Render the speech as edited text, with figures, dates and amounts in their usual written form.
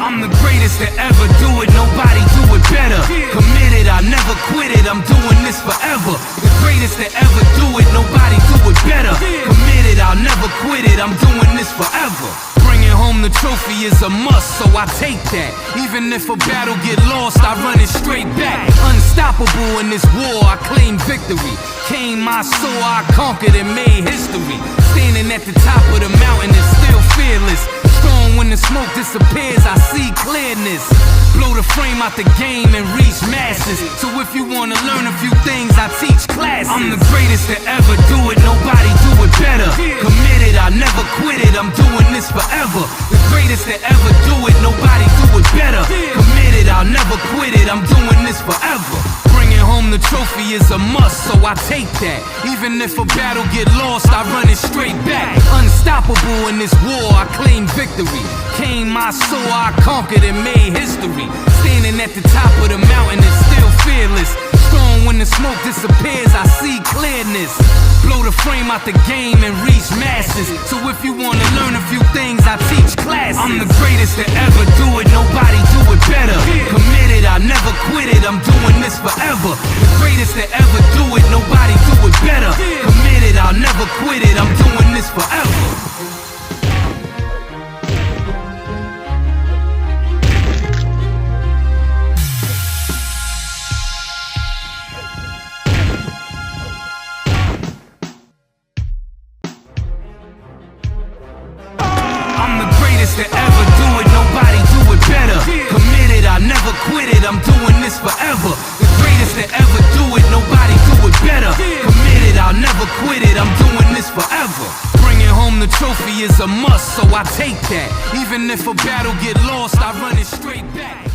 I'm the greatest to ever do it, nobody do it better. Committed, I never quit it, I'm doing this forever. The greatest to ever do it, nobody do it better. Committed, I'll never quit it, I'm doing this forever. Bringing home the trophy is a must, so I take that. Even if a battle get lost, I run it straight back. Unstoppable in this war, I claim victory. Came my soul, I conquered and made history. Standing at the top of the mountain and still fearless. Strong when the smoke disappears, I see clearness. Blow the frame out the game and reach masses. So if you wanna learn a few things, I teach classes. I'm the greatest to ever do it, nobody do it better. Committed, I never quit it, I'm doing this forever. The greatest to ever do it, nobody do it better. Committed, I'll never quit it, I'm doing this forever. Bringing home the trophy is a must, so I take that. Even if a battle get lost, I run it straight back. Unstoppable in this war, I claim victory. Came my soul, I conquered and made history. Standing at the top of the mountain and still fearless. Strong when the smoke disappears, I see clearness. Blow the frame out the game and reach masses. So if you wanna learn a few things, I teach classes. I'm the greatest to ever do it, nobody do it better. Committed, I never quit it, I'm doing this forever. The greatest to ever do it, nobody do it better. Committed, I'll never quit it, I'm doing this forever. To ever do it, nobody do it better. Committed, I never quit it, I'm doing this forever. The greatest to ever do it, nobody do it better. Committed, I'll never quit it, I'm doing this forever. Bringing home the trophy is a must, so I take that. Even if a battle get lost, I run it straight back.